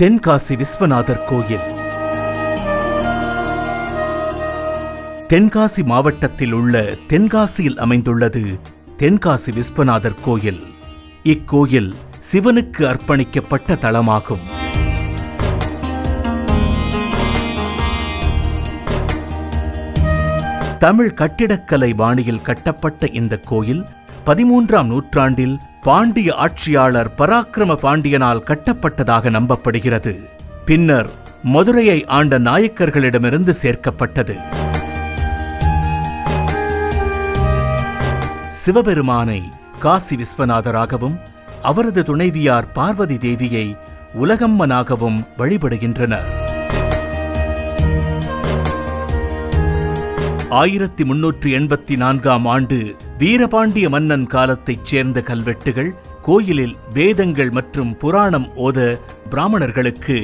தென்காசி விஸ்வநாதர் கோயில். தென்காசி மாவட்டத்தில் உள்ள தென்காசியில் அமைந்துள்ளது தென்காசி விஸ்வநாதர் கோயில். இக்கோயில் சிவனுக்கு அர்ப்பணிக்கப்பட்ட தலமாகும். தமிழ் கட்டிடக்கலை பாணியில் கட்டப்பட்ட இந்த கோயில் 13ஆம் நூற்றாண்டில் பாண்டிய ஆட்சியாளர் பராக்கிரம பாண்டியனால் கட்டப்பட்டதாக நம்பப்படுகிறது. பின்னர் மதுரையை ஆண்ட நாயக்கர்களிடமிருந்து சேர்க்கப்பட்டது. சிவபெருமானை காசி விஸ்வநாதராகவும் அவரது துணைவியார் பார்வதி தேவியை உலகம்மனாகவும் வழிபடுகின்றனர். 1384ஆம் ஆண்டு வீரபாண்டிய மன்னன் காலத்தைச் சேர்ந்த கல்வெட்டுகள் கோயிலில் வேதங்கள் மற்றும் புராணம் ஓத பிராமணர்களுக்கு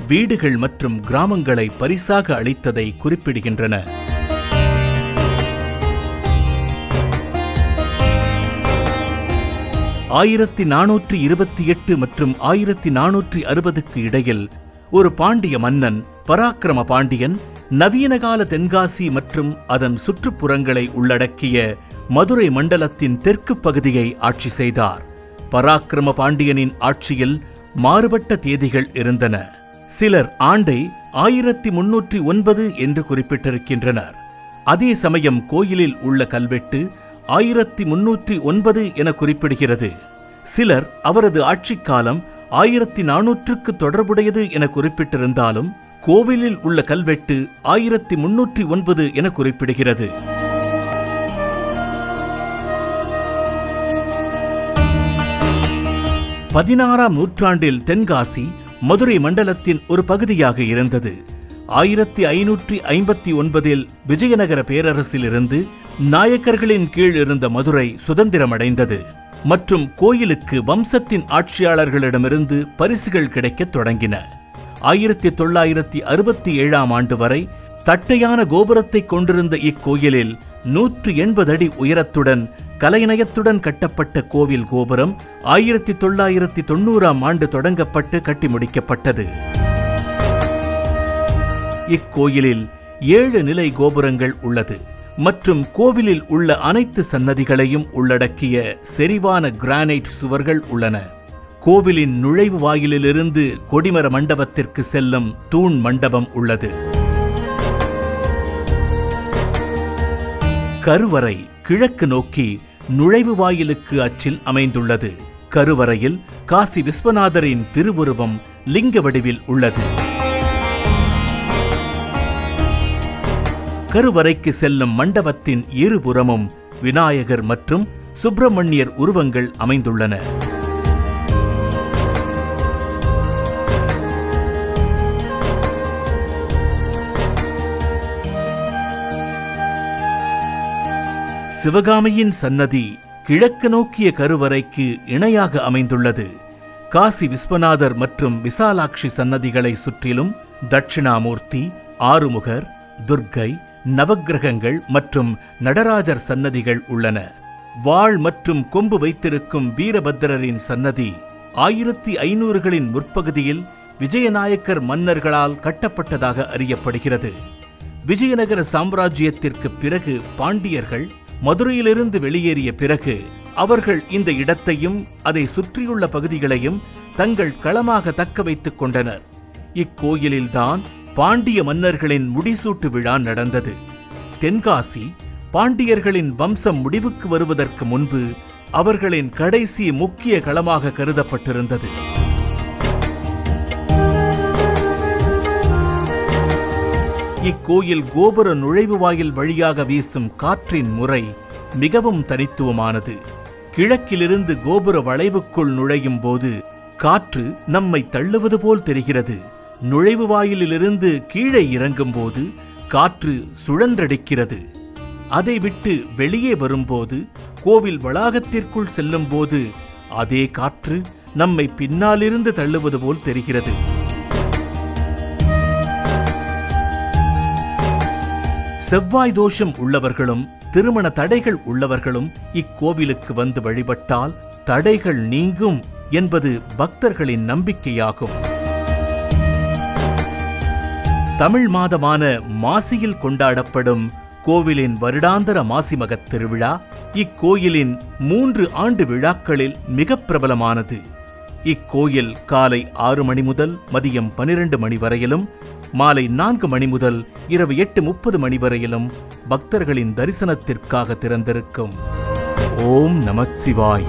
வீடுகள் மற்றும் கிராமங்களை பரிசாக அளித்ததை குறிப்பிடுகின்றன. ஆயிரத்தி 428 மற்றும் 1460க்கு இடையில் ஒரு பாண்டிய மன்னன் பராக்கிரம பாண்டியன் நவீனகால தென்காசி மற்றும் அதன் சுற்றுப்புறங்களை உள்ளடக்கிய மதுரை மண்டலத்தின் தெற்கு பகுதியை ஆட்சி செய்தார். பராக்கிரம பாண்டியனின் ஆட்சியில் மாறுபட்ட தேதிகள் இருந்தன. சிலர் ஆண்டை 1309 என்று குறிப்பிட்டிருக்கின்றனர். அதே சமயம் கோயிலில் உள்ள கல்வெட்டு 1309 என குறிப்பிடுகிறது. சிலர் அவரது ஆட்சிக்காலம் 1400க்கு தொடர்புடையது என குறிப்பிட்டிருந்தாலும் கோவிலில் உள்ள கல்வெட்டு 1309 என குறிப்பிடுகிறது. பதினாறாம் நூற்றாண்டில் தென்காசி மதுரை மண்டலத்தின் ஒரு பகுதியாக இருந்தது. 1559 விஜயநகர பேரரசிலிருந்து நாயக்கர்களின் கீழ் இருந்த மதுரை சுதந்திரமடைந்தது மற்றும் கோயிலுக்கு வம்சத்தின் ஆட்சியாளர்களிடமிருந்து பரிசுகள் கிடைக்கத் தொடங்கின. 1967ஆம் ஆண்டு வரை தட்டையான கோபுரத்தை கொண்டிருந்த இக்கோயிலில் 180 அடி உயரத்துடன் கலைநயத்துடன் கட்டப்பட்ட கோவில் கோபுரம் 1990ஆம் ஆண்டு தொடங்கப்பட்டு கட்டி முடிக்கப்பட்டது. இக்கோயிலில் 7 நிலை கோபுரங்கள் உள்ளது மற்றும் கோவிலில் உள்ள அனைத்து சன்னதிகளையும் உள்ளடக்கிய செறிவான கிரானைட் சுவர்கள் உள்ளன. கோவிலின் நுழைவு வாயிலிலிருந்து கொடிமர மண்டபத்திற்கு செல்லும் தூண் மண்டபம் உள்ளது. கருவறை கிழக்கு நோக்கி நுழைவு வாயிலுக்கு அச்சில் அமைந்துள்ளது. கருவறையில் காசி விஸ்வநாதரின் திருவுருவம் லிங்க வடிவில் உள்ளது. கருவறைக்கு செல்லும் மண்டபத்தின் இருபுறமும் விநாயகர் மற்றும் சுப்பிரமணியர் உருவங்கள் அமைந்துள்ளன. சிவகாமியின் சன்னதி கிழக்கு நோக்கிய கருவறைக்கு இணையாக அமைந்துள்ளது. காசி விஸ்வநாதர் மற்றும் விசாலாட்சி சன்னதிகளை சுற்றிலும் தட்சிணாமூர்த்தி, ஆறுமுகர், துர்க்கை, நவக்கிரகங்கள் மற்றும் நடராஜர் சன்னதிகள் உள்ளன. வாள் மற்றும் கொம்பு வைத்திருக்கும் வீரபத்திரரின் சன்னதி 1500களின் முற்பகுதியில் விஜயநாயக்கர் மன்னர்களால் கட்டப்பட்டதாக அறியப்படுகிறது. விஜயநகர சாம்ராஜ்யத்திற்கு பிறகு பாண்டியர்கள் மதுரையிலிருந்து வெளியேறிய பிறகு அவர்கள் இந்த இடத்தையும் அதை சுற்றியுள்ள பகுதிகளையும் தங்கள் களமாக தக்க வைத்துக் கொண்டனர். இக்கோயிலில்தான் பாண்டிய மன்னர்களின் முடிசூட்டு விழா நடந்தது. தென்காசி பாண்டியர்களின் வம்சம் முடிவுக்கு வருவதற்கு முன்பு அவர்களின் கடைசி முக்கிய களமாக கருதப்பட்டிருந்தது. இக்கோயில் கோபுர நுழைவு வாயில் வழியாக வீசும் காற்றின் முறை மிகவும் தனித்துவமானது. கிழக்கிலிருந்து கோபுர வளைவுக்குள் நுழையும் போது காற்று நம்மை தள்ளுவது போல் தெரிகிறது. நுழைவு வாயிலிலிருந்து கீழே இறங்கும் போது காற்று சுழன்றடிக்கிறது. அதை விட்டு வெளியே வரும்போது கோவில் வளாகத்திற்குள் செல்லும் போது அதே காற்று நம்மை பின்னாலிருந்து தள்ளுவது போல் தெரிகிறது. செவ்வாய் தோஷம் உள்ளவர்களும் திருமண தடைகள் உள்ளவர்களும் இக்கோவிலுக்கு வந்து வழிபட்டால் தடைகள் நீங்கும் என்பது பக்தர்களின் நம்பிக்கையாகும். தமிழ் மாதமான மாசியில் கொண்டாடப்படும் கோவிலின் வருடாந்தர மாசிமகத் திருவிழா இக்கோயிலின் 3 ஆண்டு விழாக்களில் மிக பிரபலமானது. இக்கோயில் காலை 6 மணி முதல் மதியம் 12 மணி வரையிலும், மாலை 4 மணி முதல் இரவு 8:30 மணி வரையிலும் பக்தர்களின் தரிசனத்திற்காக திறந்திருக்கும். ஓம் நமச்சிவாய.